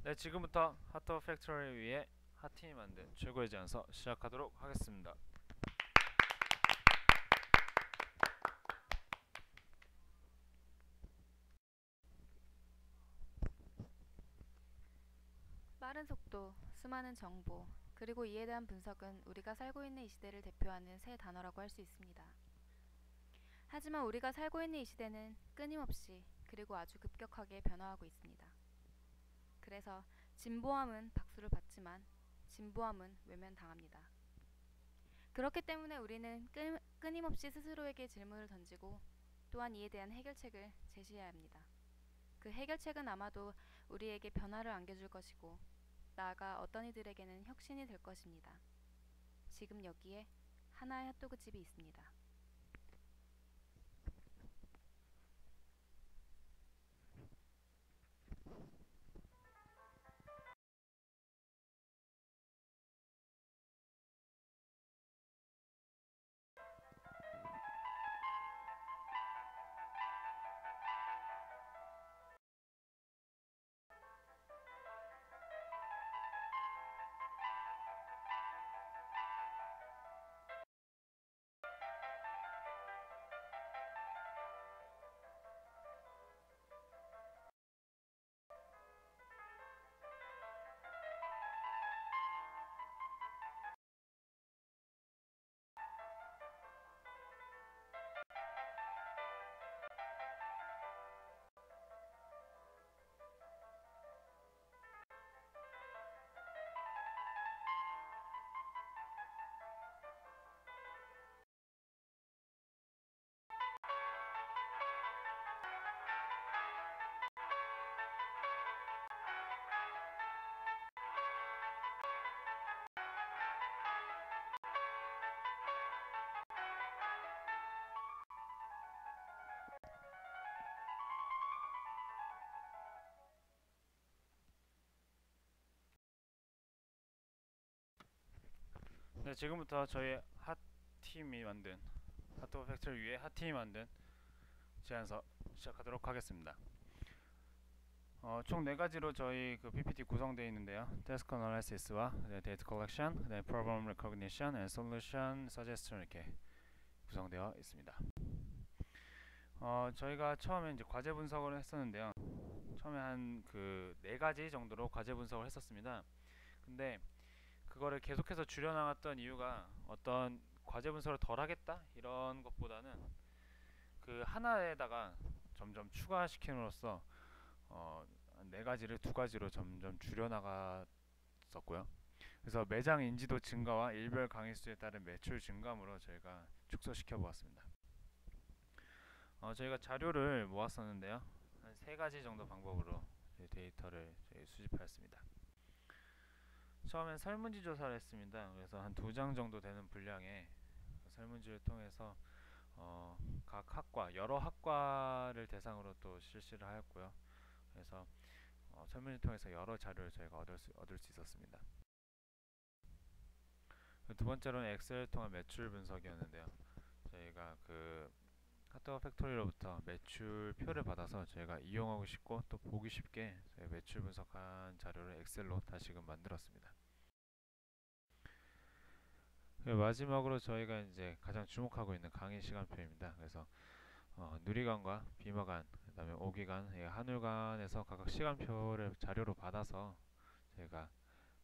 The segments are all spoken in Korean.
네, 지금부터 핫도그 팩토리를 위해 핫팀이 만든 최고의 제안서 시작하도록 하겠습니다. 빠른 속도, 수많은 정보, 그리고 이에 대한 분석은 우리가 살고 있는 이 시대를 대표하는 새 단어라고 할 수 있습니다. 하지만 우리가 살고 있는 이 시대는 끊임없이 그리고 아주 급격하게 변화하고 있습니다. 그래서 진보함은 박수를 받지만 진보함은 외면당합니다. 그렇기 때문에 우리는 끊임없이 스스로에게 질문을 던지고 또한 이에 대한 해결책을 제시해야 합니다. 그 해결책은 아마도 우리에게 변화를 안겨줄 것이고 나아가 어떤 이들에게는 혁신이 될 것입니다. 지금 여기에 하나의 핫도그 집이 있습니다. 네, 지금부터 저희 핫팀이 만든 핫도그 팩토리 위해 핫팀이 만든 제안서 시작하도록 하겠습니다. 총 4가지로 저희 그 PPT 구성되어 있는데요. Task Analysis와 Data Collection, Problem Recognition, and Solution Suggestion 이렇게 구성되어 있습니다. 저희가 처음에 이제 과제 분석을 했었는데요. 처음에 한 그 4가지 정도로 과제 분석을 했었습니다. 근데 그거를 계속해서 줄여나갔던 이유가 어떤 과제 분석을 덜 하겠다 이런 것보다는 그 하나에다가 점점 추가시킴으로써 어, 4가지를 2가지로 점점 줄여나갔었고요. 그래서 매장 인지도 증가와 일별 강의 수에 따른 매출 증감으로 저희가 축소시켜 보았습니다. 저희가 자료를 모았었는데요. 한 3가지 정도 방법으로 데이터를 수집하였습니다. 처음엔 설문지 조사를 했습니다. 그래서 한 2장 정도 되는 분량의 설문지를 통해서 각 학과, 여러 학과를 대상으로 또 실시를 하였고요. 그래서 설문지를 통해서 여러 자료를 저희가 얻을 수 있었습니다. 두 번째로는 엑셀을 통한 매출 분석이었는데요. 저희가 그 핫도그 팩토리로부터 매출표를 받아서 저희가 이용하고 싶고 또 보기 쉽게 저희 매출 분석한 자료를 엑셀로 다시금 만들었습니다. 마지막으로 저희가 이제 가장 주목하고 있는 강의 시간표입니다. 그래서 누리관과 비마관, 그다음에 오기관, 한울관에서 각각 시간표를 자료로 받아서 저희가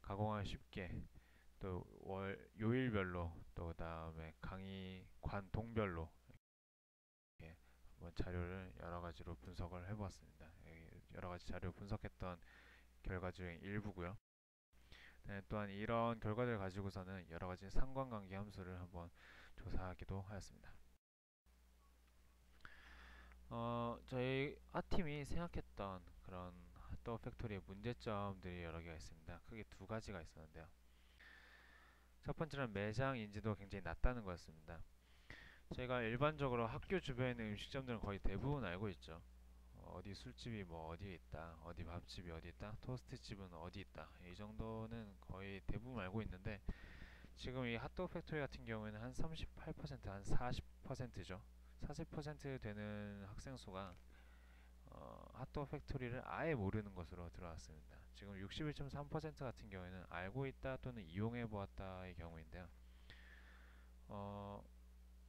가공하기 쉽게 또 요일별로 또 그다음에 강의 관동별로 이렇게 한번 자료를 여러 가지로 분석을 해보았습니다. 여러 가지 자료 분석했던 결과 중에 일부고요. 네, 또한 이런 결과들을 가지고서는 여러 가지 상관관계 함수를 한번 조사하기도 하였습니다. 저희 A팀이 생각했던 그런 핫도그 팩토리의 문제점들이 여러 개가 있습니다. 크게 2가지가 있었는데요. 첫 번째는 매장 인지도가 굉장히 낮다는 거였습니다. 저희가 일반적으로 학교 주변에 있는 음식점들은 거의 대부분 알고 있죠. 어디 술집이 뭐 어디에 있다, 어디 밥집이 어디 있다, 토스트집은 어디 있다, 이 정도는 거의 대부분 알고 있는데 지금 이 핫도그 팩토리 같은 경우에는 한 38%, 한 40%죠. 40% 되는 학생 수가 핫도그 팩토리를 아예 모르는 것으로 들어왔습니다. 지금 61.3% 같은 경우에는 알고 있다 또는 이용해 보았다의 경우인데요.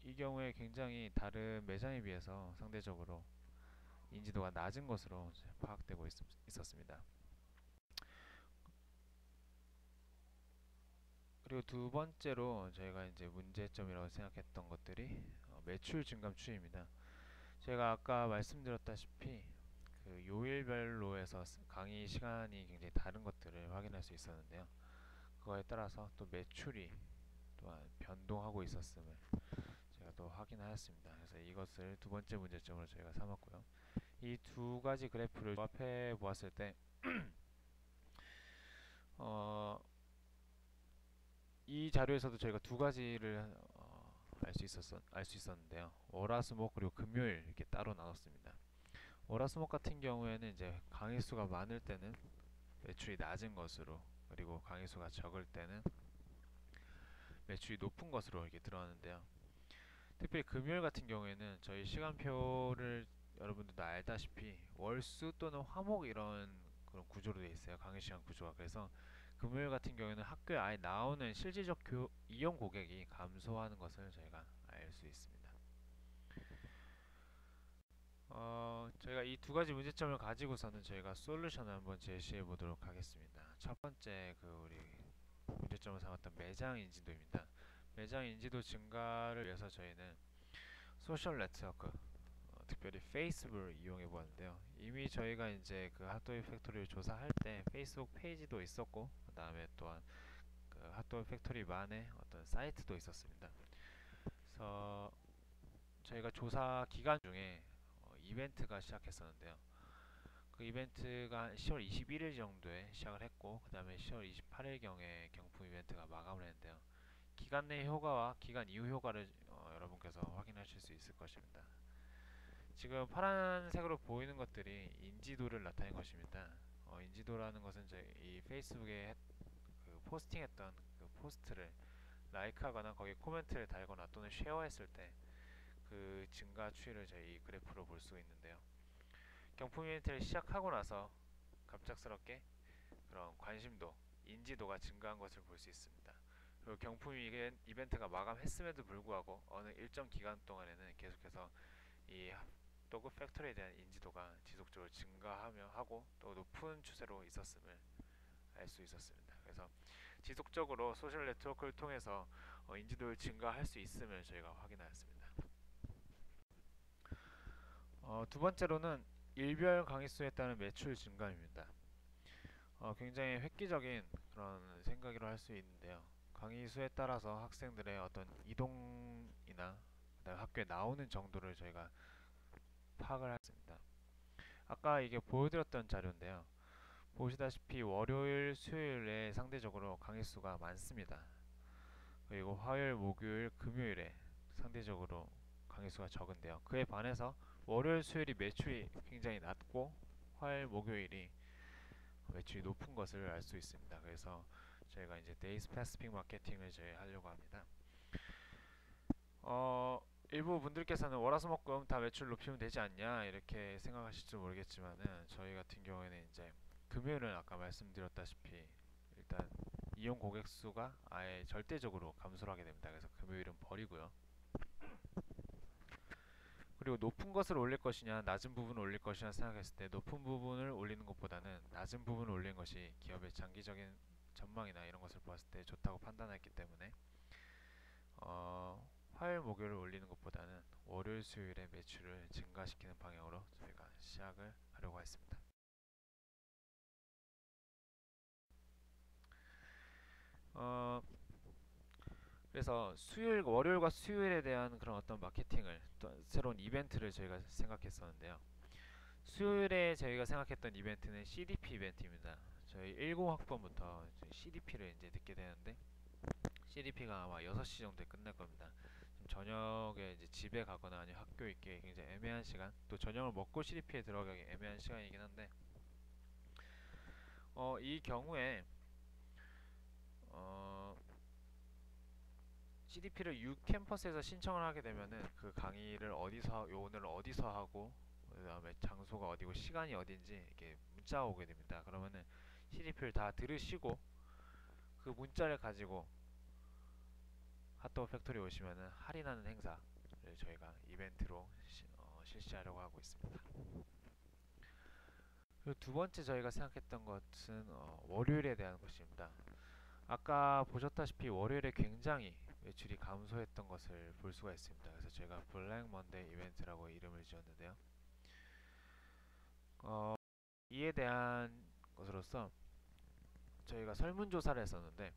이 경우에 굉장히 다른 매장에 비해서 상대적으로 인지도가 낮은 것으로 파악되고 있었습니다. 그리고 두 번째로 저희가 이제 문제점이라고 생각했던 것들이 매출 증감 추이입니다. 제가 아까 말씀드렸다시피 그 요일별로 해서 강의 시간이 굉장히 다른 것들을 확인할 수 있었는데요. 그거에 따라서 또 매출이 또한 변동하고 있었음을 제가 또 확인하였습니다. 그래서 이것을 두 번째 문제점으로 저희가 삼았고요. 이 두 가지 그래프를 조합해 보았을 때 이 자료에서도 저희가 두 가지를 알 수 있었는데요. 월화수목 그리고 금요일 이렇게 따로 나눴습니다. 월화수목 같은 경우에는 이제 강의수가 많을 때는 매출이 낮은 것으로, 그리고 강의수가 적을 때는 매출이 높은 것으로 이렇게 드러나는데요. 특별히 금요일 같은 경우에는 저희 시간표를 여러분들도 알다시피 월수 또는 화목 이런 그런 구조로 되어 있어요. 강의 시간 구조가. 그래서 금요일 같은 경우에는 학교에 아예 나오는 실질적 이용 고객이 감소하는 것을 저희가 알 수 있습니다. 저희가 이 두 가지 문제점을 가지고서는 저희가 솔루션을 한번 제시해 보도록 하겠습니다. 첫 번째 우리 문제점을 삼았던 매장 인지도입니다. 매장 인지도 증가를 위해서 저희는 소셜 네트워크, 특별히 페이스북을 이용해 보았는데요. 이미 저희가 이제 그 핫도그 팩토리를 조사할 때 페이스북 페이지도 있었고, 그 다음에 또한 그 핫도그 팩토리만의 어떤 사이트도 있었습니다. 그래서 저희가 조사 기간 중에 이벤트가 시작했었는데요. 그 이벤트가 10월 21일 정도에 시작을 했고, 그 다음에 10월 28일경에 경품 이벤트가 마감을 했는데요. 기간 내 효과와 기간 이후 효과를 여러분께서 확인하실 수 있을 것입니다. 지금 파란색으로 보이는 것들이 인지도를 나타낸 것입니다. 인지도라는 것은 이 페이스북에 그 포스팅했던 그 포스트를 라이크하거나 거기에 코멘트를 달거나 또는 쉐어했을 때 그 증가 추이를 저희 그래프로 볼 수 있는데요. 경품 이벤트를 시작하고 나서 갑작스럽게 그런 관심도, 인지도가 증가한 것을 볼 수 있습니다. 그리고 경품 이벤트가 마감했음에도 불구하고 어느 일정 기간 동안에는 계속해서 이 핫도그 팩토리에 대한 인지도가 지속적으로 증가하며 하고 또 높은 추세로 있었음을 알 수 있었습니다. 그래서 지속적으로 소셜 네트워크를 통해서 인지도를 증가할 수 있음을 저희가 확인하였습니다. 두 번째로는 일별 강의 수에 따른 매출 증가입니다. 굉장히 획기적인 그런 생각이라 할 수 있는데요. 강의 수에 따라서 학생들의 어떤 이동이나 그다음에 학교에 나오는 정도를 저희가 파악을 했습니다. 아까 이게 보여드렸던 자료인데요. 보시다시피 월요일, 수요일에 상대적으로 강의 수가 많습니다. 그리고 화요일, 목요일, 금요일에 상대적으로 강의 수가 적은데요. 그에 반해서 월요일, 수요일이 매출이 굉장히 낮고 화요일, 목요일이 매출이 높은 것을 알 수 있습니다. 그래서 저희가 이제 데이 스페시픽 마케팅을 저희 하려고 합니다. 일부 분들께서는 월화수목금 다 매출 높이면 되지 않냐 이렇게 생각하실지 모르겠지만은 저희 같은 경우에는 이제 금요일은 아까 말씀드렸다시피 일단 이용 고객 수가 아예 절대적으로 감소를 하게 됩니다. 그래서 금요일은 버리고요. 그리고 높은 것을 올릴 것이냐 낮은 부분을 올릴 것이냐 생각했을 때 높은 부분을 올리는 것보다는 낮은 부분을 올리는 것이 기업의 장기적인 전망이나 이런 것을 보았을 때 좋다고 판단했기 때문에 화요일 목요일을 올리는 것보다는 월요일 수요일에 매출을 증가시키는 방향으로 저희가 시작을 하려고 했습니다. 그래서 월요일과 수요일에 대한 그런 어떤 마케팅을 또 새로운 이벤트를 저희가 생각했었는데요. 수요일에 저희가 생각했던 이벤트는 CDP 이벤트입니다. 저희 10학번부터 CDP를 이제 듣게 되는데 CDP가 아마 6시 정도에 끝날 겁니다. 저녁에 이제 집에 가거나 아니면 학교에 있기에 굉장히 애매한 시간, 또 저녁을 먹고 CDP에 들어가기 애매한 시간이긴 한데 이 경우에 CDP를 U 캠퍼스에서 신청을 하게 되면은 그 강의를 오늘 어디서 하고 그 다음에 장소가 어디고 시간이 어딘지 이렇게 문자가 오게 됩니다. 그러면은 CDP를 다 들으시고 그 문자를 가지고 핫도그 팩토리 오시면은 할인하는 행사를 저희가 이벤트로 실시하려고 하고 있습니다. 그리고 두 번째 저희가 생각했던 것은 월요일에 대한 것입니다. 아까 보셨다시피 월요일에 굉장히 매출이 감소했던 것을 볼 수가 있습니다. 그래서 제가 블랙 먼데이 이벤트라고 이름을 지었는데요. 이에 대한 것으로서 저희가 설문조사를 했었는데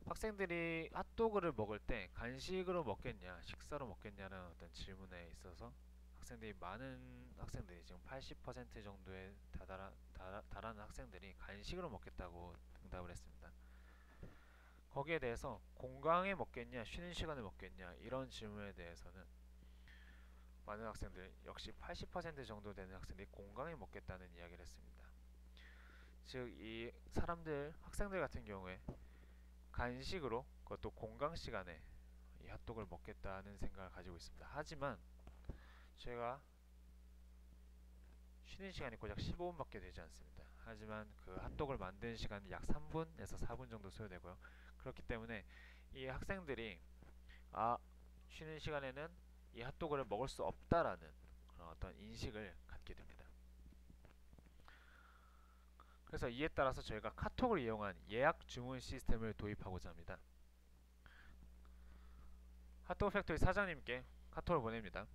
학생들이 핫도그를 먹을 때 간식으로 먹겠냐, 식사로 먹겠냐는 어떤 질문에 있어서 많은 학생들이 지금 80% 정도에 달하는 학생들이 간식으로 먹겠다고 응답을 했습니다. 거기에 대해서 공강에 먹겠냐, 쉬는 시간에 먹겠냐 이런 질문에 대해서는 많은 학생들, 역시 80% 정도 되는 학생들이 공강에 먹겠다는 이야기를 했습니다. 즉, 이 학생들 같은 경우에 간식으로, 그것도 공강 시간에 이 핫도그를 먹겠다는 생각을 가지고 있습니다. 하지만 제가 쉬는 시간이 고작 15분밖에 되지 않습니다. 하지만 그 핫도그를 만드는 시간이 약 3분에서 4분 정도 소요되고요. 그렇기 때문에 이 학생들이 쉬는 시간에는 이 핫도그를 먹을 수 없다라는 그런 어떤 인식을 갖게 됩니다. 그래서 이에 따라서 저희가 카톡을 이용한 예약 주문 시스템을 도입하고자 합니다. 핫도그 팩토리 사장님께 카톡을 보냅니다.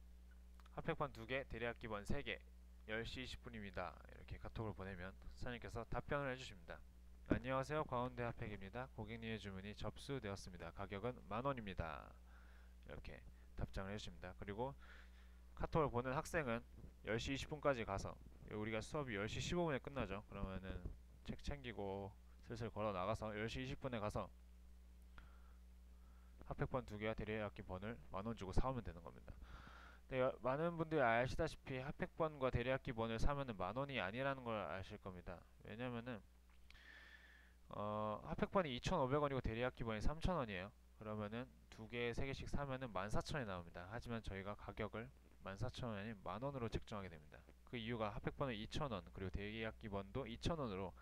핫팩판 2개, 대리학 기본 3개, 10시 20분입니다. 이렇게 카톡을 보내면 사장님께서 답변을 해주십니다. 안녕하세요, 광운대 핫팩입니다. 고객님의 주문이 접수되었습니다. 가격은 만원입니다. 이렇게 답장을 해주십니다. 그리고 카톡을 보낸 학생은 10시 20분까지 가서, 우리가 수업이 10시 15분에 끝나죠. 그러면은 책 챙기고 슬슬 걸어 나가서 10시 20분에 가서 핫팩번 2개와 대리학기 번을 만원 주고 사오면 되는 겁니다. 네, 많은 분들이 아시다시피 핫팩번과 대리학기 번을 사면은 만원이 아니라는 걸 아실 겁니다. 왜냐면은 핫팩번이 2,500원이고 대리학기 번이 3,000원이에요. 그러면은 2개, 3개씩 사면은 14,000원이 나옵니다. 하지만 저희가 가격을 14,000원이 아닌 만원으로 책정하게 됩니다. 그 이유가 핫팩번은 2,000원, 그리고 대리학기 번도 2,000원으로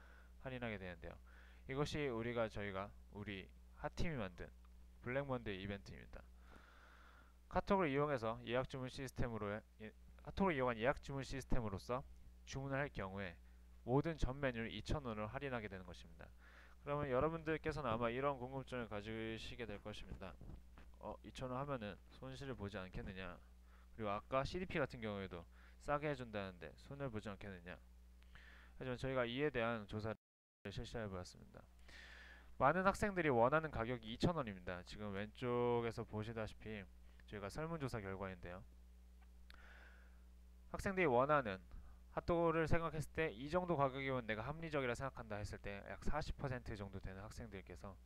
할인하게 되는데요. 이것이 우리 핫팀이 만든 블랙먼데이 이벤트입니다. 카톡을 이용한 예약 주문 시스템으로서 주문을 할 경우에 모든 전 메뉴를 2,000원을 할인하게 되는 것입니다. 그러면 여러분들께서는 아마 이런 궁금증을 가지시게 될 것입니다. 2,000원 하면은 손실을 보지 않겠느냐? 그리고 아까 CDP 같은 경우에도 싸게 해준다는데 손해를 보지 않겠느냐? 하지만 저희가 이에 대한 조사를 실시해 보았습니다. 많은 학생들이 원하는 가격이 2,000원입니다. 지금 왼쪽에서 보시다시피 저희가 설문조사 결과인데요. 학생들이 원하는 핫도그를 생각했을 때 이 정도 가격이면 내가 합리적이라 생각한다 했을 때 약 40% 정도 되는 학생들께서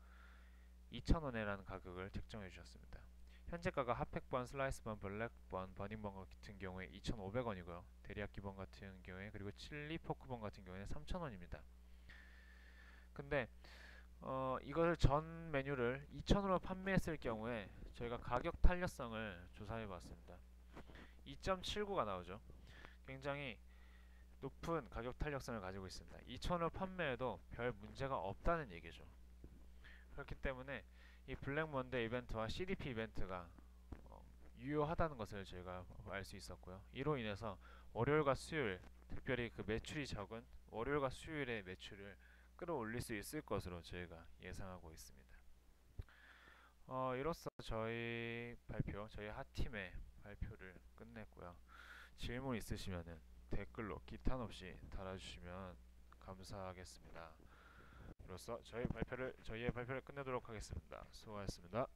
2,000원이라는 가격을 책정해 주셨습니다. 현재가가 핫팩번, 슬라이스번, 블랙번, 버닝번 같은 경우에 2,500원이고요. 대리야끼번 같은 경우에, 그리고 칠리 포크번 같은 경우에는 3,000원입니다. 근데 이것을 전 메뉴를 2,000원으로 판매했을 경우에 저희가 가격 탄력성을 조사해 봤습니다. 2.79가 나오죠. 굉장히 높은 가격 탄력성을 가지고 있습니다. 2,000원으로 판매해도 별 문제가 없다는 얘기죠. 그렇기 때문에 이 블랙 먼데이 이벤트와 CDP 이벤트가 유효하다는 것을 저희가 알 수 있었고요. 이로 인해서 월요일과 수요일, 특별히 그 매출이 적은 월요일과 수요일의 매출을 끌어올릴 수 있을 것으로 저희가 예상하고 있습니다. 이로써 저희 핫팀의 발표를 끝냈고요. 질문 있으시면은 댓글로 기탄 없이 달아주시면 감사하겠습니다. 이로써 저희의 발표를 끝내도록 하겠습니다. 수고하셨습니다.